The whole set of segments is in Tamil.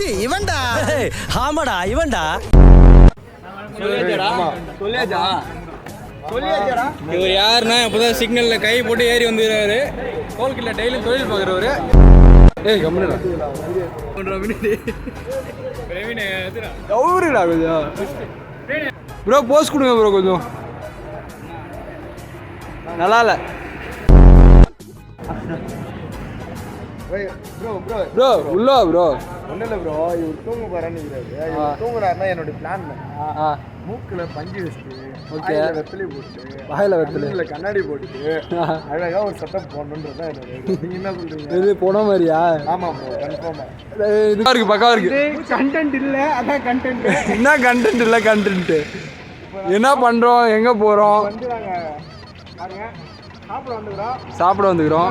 மச்சி இவன்டா. ஆமாடா இவன்டா. இவர் யாருன்னா இப்போதான் சிக்னல்ல கை போட்டு ஏறி வந்துடுறாரு. கோல்கில்ல டெய்லி தொழில் பார்க்குறவரு. ஏய் கம்முடா ப்ரோ போஸ்ட் கொடுங்க ப்ரோ கொஞ்சம் நல்லா இல்லை ப்ரோ உள்ள ப்ரோ ஒன்றும் இல்லை ப்ரோ. இவர் தூங்க போறான்னு இவர் தூங்குறாருன்னா என்னோட பிளான் மூக்கில் பஞ்சு வச்சுட்டு ஓகே வெத்தலை போட்டு வாயில வெத்தலை கண்ணாடி போட்டுட்டு அழகா ஒரு செட்டப் போடணுன்றது தான் என்னோட. நீங்க என்ன சொல்றீங்க? இது போன மாதிரியா? ஆமா ப்ரோ கன்ஃபார்மா இதுவா இருக்கு பக்காவா இருக்கு. கண்டென்ட் இல்ல அதான் கண்டென்ட். என்ன கண்டென்ட் இல்ல கண்டென்ட். என்ன பண்றோம் எங்க போறோம்? வந்து நாங்க பாருங்க சாப்பிட வந்துக்கிறோம்.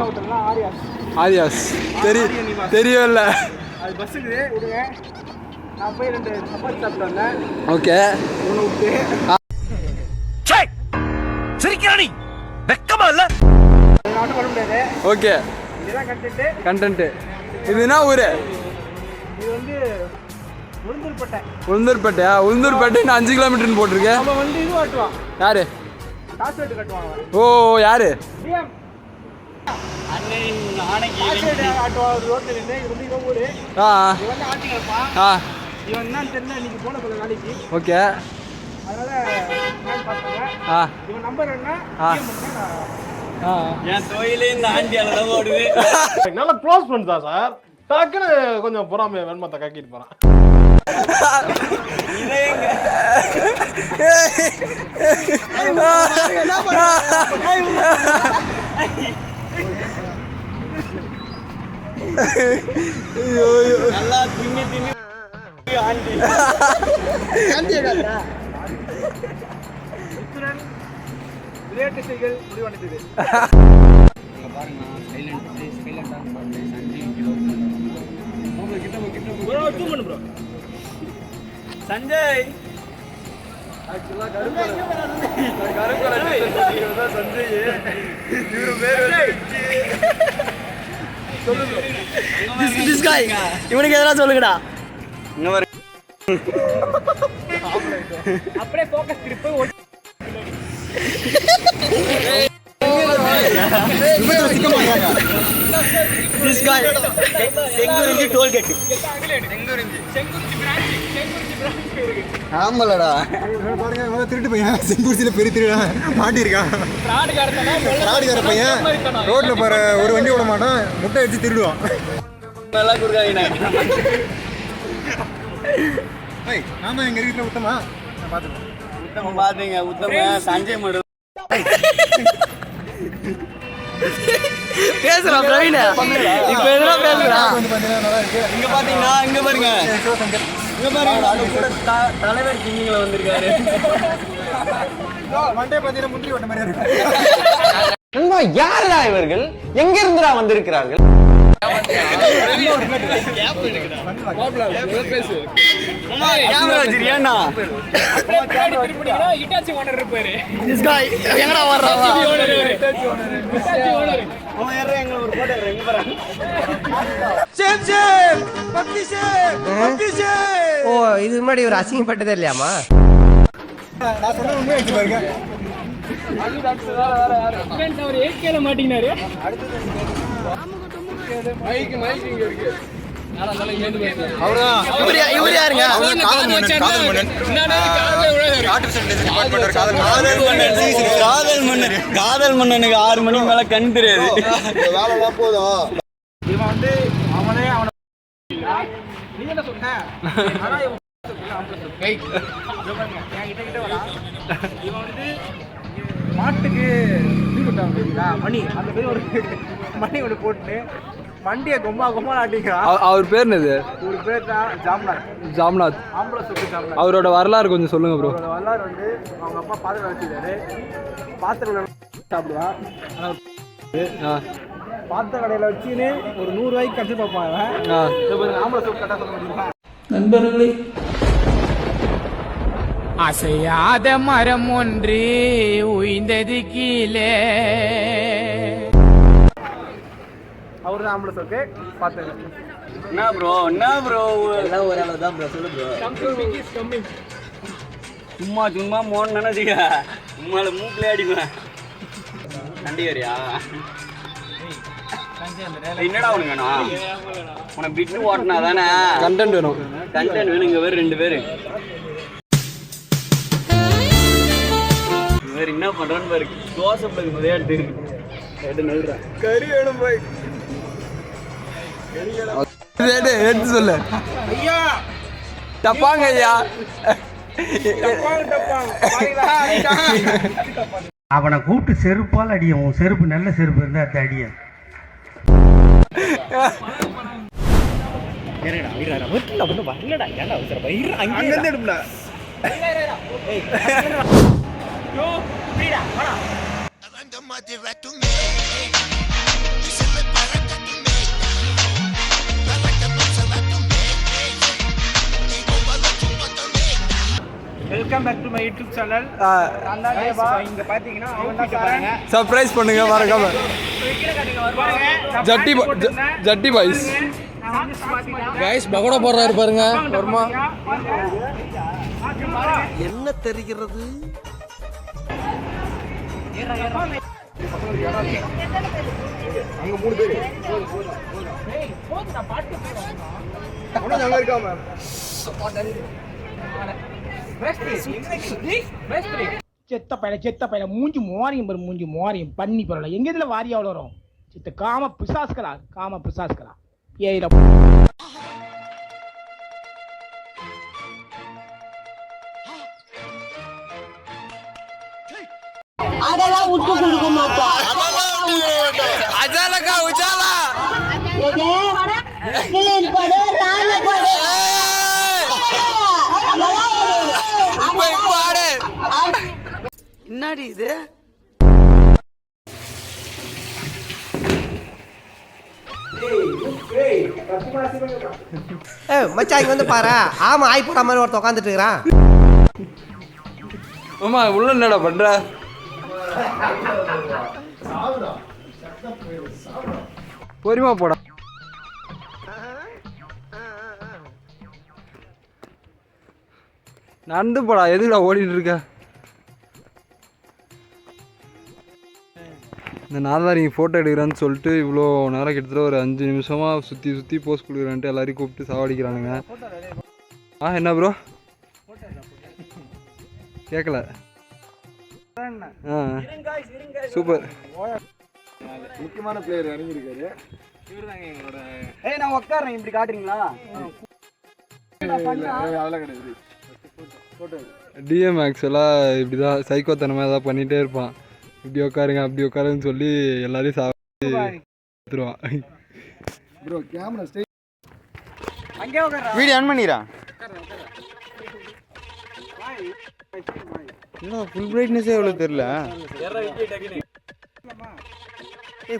ஆரியாஸ் தெரியவே இல்லை. அது பஸ்ஸுக்கு விடுங்க. நான் போய் 2 சப்பாத்தி சாப்பிட்டு வந்தேன். ஓகே உன்னை விட்டு சிரிக்கிறானி வெக்கமா இல்ல? நாட்டம் பண்ண முடியாது. ஓகே இதுதான் கண்டென்ட். இது என்ன ஊரு? இது வந்து உளுந்தூர்பேட்டை. உளுந்தூர்பேட்டையா? உளுந்தூர்பேட்டை நான் 5 கிலோமீட்டர்னு போட்டிருக்கேன். அவன் வந்து இது காட்டுவான். யாரு? காசு வெட்டு கட்டுவாங்க. ஓ யாரு? ஓகே என் தொழிலே இந்த ஆண்டியால தான் ஓடுது. நல்லா க்ளோஸ் பண்ணுதா சார்? டக்குன்னு கொஞ்சம் பொறாமைய வெண்மத்தை கக்கிட்டு போறான். நல்லா திண்ணி ஆண்டி விளையாட்டுகள் முடிவடைந்தது. சஞ்சய் இவனுக்கு எதனா சொல்லுங்கடா. அப்படியே ஃபோக்கஸ் திருப்பி செங்குறிஞ்சி டோல்கேட். ஆமாலடா பாருங்க திருட்டு பையன் செங்குறிச்சியில பெரிய திருடா மாட்டிருக்கான். ராடுகார பையன் ரோட்ல போற ஒரு வண்டி விட மாட்டான், முட்டை வச்சு திருடுவான். நல்லா கொடுக்காங்க. ஆமா எங்க வீட்டுல உத்தமா உத்தம பாத்தீங்க. உத்தம சஞ்சய் மடு பேசுறா பிரவீன். இப்ப எதுனா பேசுறா. இங்க பாத்தீங்கன்னா இங்க பாருங்க அது கூட தலைவர் கிங்கிங்ல வந்திருக்காரு. மண்டே பாத்தீங்கன்னா முந்திரி ஓட்ட மாதிரி இருக்கு. யாரா இவர்கள்? எங்க இருந்துடா வந்திருக்கிறார்கள்? ஓ இது முன்னாடி ஒரு அசிங்கப்பட்டதே இல்லையாமா? நான் சொன்ன உண்மையை வச்சு பாருங்க. காதல் மன்னனுக்கு 6 மணிக்கு மேல கண் தெரியாது. வேலைலாம் போதும். இவன் வந்து அவனே அவனை நீ என்ன சொன்ன? இவன் வந்து மாட்டுக்கு மணி அந்த பேர் ஒரு மணி ஒன்று போட்டு வண்டியை கொம்பா ஆட்டிக்கிறான். அவர் பேர் என்னது? ஒரு பேர் தான் ஜாம்நாத். ஆம்பளை சொத்து ஜாம்நாத். அவரோட வரலாறு கொஞ்சம் சொல்லுங்க ப்ரோ. அவரோட வரலாறு வந்து அவங்க அப்பா பாத்திரம் வச்சுருக்காரு. பாத்திரம் சாப்பிடுவான். பாத்திர கடையில் வச்சுன்னு ஒரு 100 ரூபாய்க்கு கட்டு பார்ப்பாங்க. ஆம்பளை சொத்து கட்ட சொல்ல முடியுமா? நண்பர்களே, அசையாத மரம் ஒன்று உய்ந்தது கீழே. அவர் தான் ஆம்பளை சொத்து பாத்திரம். என்ன ப்ரோ எல்லாம் ஒரு அளவு தான் ப்ரோ சொல்லு ப்ரோ சும்மா மோன் நினைச்சிக்க உம்மால மூக்கிலே அடிப்பேன் நண்டிகரியா என்னடா உனக்கு வேணும் உனக்கு பிட்டு ஓட்டினா தானே கண்டென்ட் வேணும் இங்க வேறு 2 பேரு வேற என்ன பண்றான்னு பாரு தோசை பிள்ளைக்கு நிறையா எடுத்து கறி வேணும் போய் எடுத்து சொல்லு ஐயா டப்பாங்க ஐயா அவனை கூப்பிட்டு செருப்பால் அடியும் உன் செருப்பு நல்ல செருப்பு இருந்தா அது அடிய welcome back to my YouTube channel. இங்க பாத்தீங்கன்னா சர்ப்ரைஸ் பண்ணுங்க மறக்காம. ஜட்டி பாய்ஸ் கைஸ் பகோடா போடுறாரு பாருங்க. வர்மா என்ன தெரிகிறது? அங்க 3 பேரு அங்க இருக்காம செத்த பையல மூஞ்சி மோரியம் பண்ணி பரவாயில்ல. எங்க இதுல வாரியா வளரும் சித்த காம பிசாஸ்களா ஏயில அதெல்லாம் விட்டு கொடுக்க மாட்டோம். அஜாலக்கா உஜாலா என்னடி இது? மச்சான் இங்க வந்து பாரு. ஆமா ஆய் போட மாதிரி ஒருத்த உட்காந்துட்டு இருக்கிறான். ஆமா உள்ள என்னடா பண்ற? பொறுமா போடா. நடந்து போடா. எதுக்குடா ஓடிட்டு இருக்க? இந்த நாதாரிங்க ஃபோட்டோ எடுக்கிறான்னு சொல்லிட்டு இவ்வளோ நேரம் கிட்டத்தட்ட ஒரு 5 நிமிஷமாக சுற்றி போஸ்ட் கொடுக்குறான்ட்டு எல்லாரையும் கூப்பிட்டு சாவடிக்கிறானுங்க. என்ன ப்ரோ கேட்கல? சூப்பர். முக்கியமான பிளேயர் இறங்கியிருக்காரு. நான் உட்காரேன் இப்படி காட்டுறீங்களா? அதெல்லாம் கிடையாது. டிஎம்எக்ஸ் எல்லாம் இப்படி தான் சைக்கோத்தனமாக ஏதாவது பண்ணிகிட்டே இருப்பான். இப்படி உட்காருங்க அப்படி உட்காருன்னு சொல்லி எல்லாரையும் சாப்பிடுவான். Bro camera stay video on பண்ணிடுறா. என்ன ஃபுல் பிரைட்னஸே எவ்வளோ தெரியல.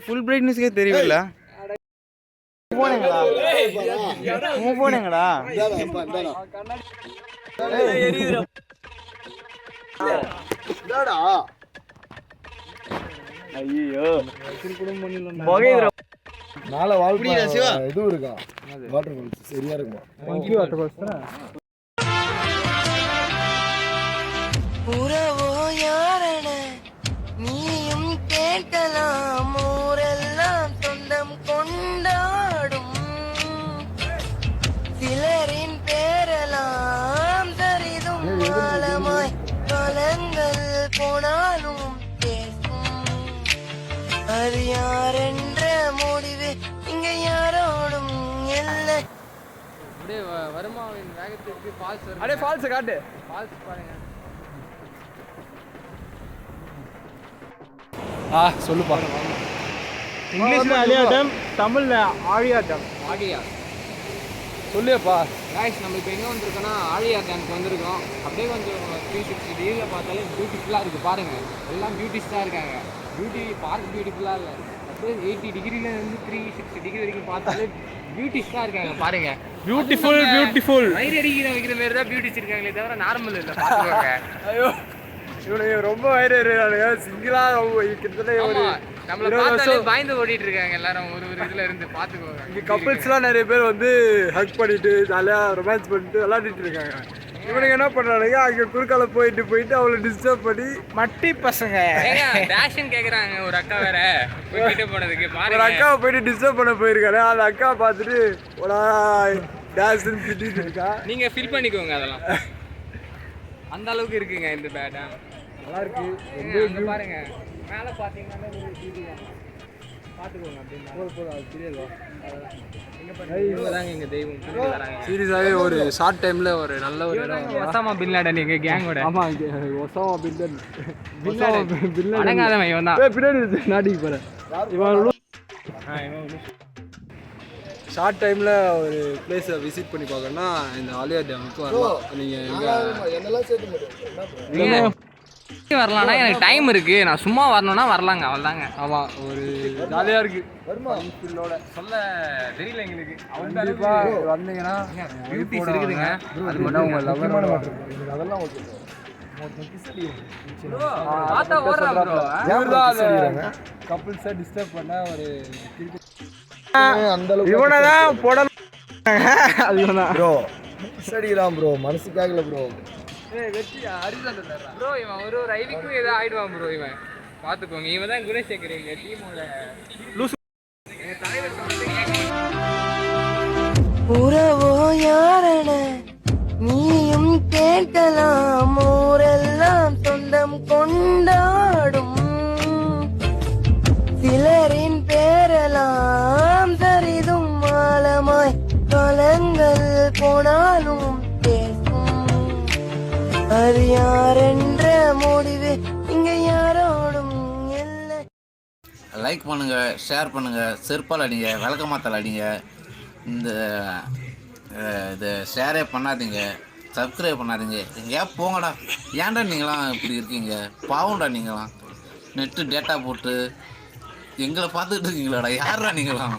ஃபுல் பிரைட்னஸ்க்கே தெரியல. போனீங்களா ஐயோ மேல வாழ்க்கை இதுவும் இருக்கா வாட்டர் ஃபால்ஸ் சரியா இருக்கும். வாட்டர் ஃபால்ஸ் உறவோ யாரென நீயும் கேட்கலாம். ஊரெல்லாம் சொந்தம் கொண்டாடும் சிலரின் பேரெல்லாம் சரிதும் காலமாய் காலங்கள் போனாலும் பேசும். அது யாரென்ற முடிவு இங்க யாரோடும் இல்லை. வருமாவின் வேகத்திற்கு ஃபால்ஸ் அப்படியே ஃபால்ஸை காட்டு. ஃபால்ஸ் பாருங்க. சொல்லுப்பா. இங்கிலீஷ்ல அலியாட்டம், தமிழ்ல ஆழியாட்டம். சொல்லியப்பா. கைஸ் நம்ம இப்போ எங்கே வந்திருக்கோன்னா ஆழியா டேமுக்கு வந்திருக்கோம். அப்படியே கொஞ்சம் 360 டிகிரியில் பார்த்தாலே பியூட்டிஃபுல்லாக இருக்குது பாருங்கள். எல்லாம் பியூட்டிஸ்டாக இருக்காங்க. பார்க் பியூட்டிஃபுல்லாக இல்லை. அப்படியே 80 டிகிரிலேருந்து 360 டிகிரி வரைக்கும் பார்த்தாலே பியூட்டிஸ்டாக இருக்காங்க பாருங்கள். பியூட்டிஃபுல் வயிறு அடிக்கிற வைக்கிற மாரி தான் பியூட்டிஸ் இருக்காங்களே தவிர நார்மல் இல்லை. பார்த்துக்கோங்க. ஐயோ இவனுக்கு ரொம்ப வயிறு எறிகிறானுங்க. சிங்கிளாக கிட்டத்தட்ட ஒரு நம்மள பார்த்தாலே பயந்து ஓடிட்டு இருக்காங்க எல்லாரும் ஒரு இதுல இருந்து பாத்துக்கோங்க. இங்கே கப்பிள்ஸ்லாம் நிறைய பேர் வந்து ஹக் பண்ணிட்டு ஜாலியாக ரொமான்ஸ் பண்ணிட்டு விளாண்டுட்டு இருக்காங்க. இவனுங்க என்ன பண்ணுறானுங்க அங்கே குறுக்கால போயிட்டு அவளை டிஸ்டர்ப் பண்ணி மட்டி பசங்க டேஷன் கேக்குறாங்க ஒரு அக்கா வேற போயிட்டு போனதுக்கு ஒரு பாருங்க. அக்காவை போயிட்டு டிஸ்டர்ப் பண்ண போயிருக்காரு. அந்த அக்காவை பார்த்துட்டு ஒரு டேஷ்ன்னு திட்டிட்டு இருக்கா. நீங்க ஃபில் பண்ணிக்கோங்க அதெல்லாம். அந்த அளவுக்கு இருக்குங்க இந்த பேட்டா. நல்லா இருக்கு. அங்க பாருங்க மேல பாத்தீங்கன்னா பாத்துக்கோங்க அப்படின்னா எங்க தெய்வம் வராங்க. சீரியஸாகவே ஒரு ஷார்ட் டைமில் ஒரு நல்ல ஒரு இடம். ஒசாமா பின் லாடன் எங்க கேங்கோட. ஆமாம் இங்கே ஒசாமா பின் லாடன் அடங்காதவன் இவன் தான். பின்னாடி நாட்டிக்கு போகிறேன். இவன் ஷார்ட் டைமில் ஒரு பிளேஸை விசிட் பண்ணி பார்க்கணுன்னா இந்த ஆலியா டேமுக்கு வரலாம். நீங்கள் வரலாம்னா எனக்கு டைம் இருக்கு, நான் சும்மா வரணும்னா வரலாங்க, அவ்வளோதாங்க. ஆமாம் ஒரு ஜாலியாக இருக்குது. சொல்ல தெரியல எங்களுக்கு. கண்டிப்பாக வந்தீங்கன்னா பியூட்டிஸ் இருக்குதுங்க. அது மட்டும் உங்கள் லவர் அதெல்லாம் கப்புள்ஸை டிஸ்டர்ப் பண்ண ஒரு அந்த இவனை தான் போடணும். ப்ரோ சரிதான் ப்ரோ, மனசு கேட்கல ப்ரோ. ப்ரோ இவன் ஒரு ஐடிக்கும் ஏதோ ஆயிடுவான் ப்ரோ. இவன் பார்த்துக்கோங்க, இவன் தான் குணசேகர் எங்க டீமோட தலைவர். உறவோ யாரென நீயும் கேட்கலாம், ஊரெல்லாம் சொந்தம் கொண்டாடும் சிலரின் பேரெல்லாம் சரிதும் ஆழமாய் காலங்கள் போனாலும் அது யாரென்ற முடிவு இங்க யாரோடும் இல்லை. லைக் பண்ணுங்க, ஷேர் பண்ணுங்க, செருப்பால் அடிங்க, விளக்கமாத்தால் அடிங்க. இந்த இது ஷேரே பண்ணாதீங்க, சப்ஸ்கிரைப் பண்ணாதீங்க. எங்கேயா போங்கடா. ஏன்டா நீங்களாம் இப்படி இருக்கீங்க? பாவம்டா நீங்களாம். நெட்டு டேட்டா போட்டு எங்களை பார்த்துக்கிட்டு இருக்கீங்களாடா. யாரா நீங்களாம்?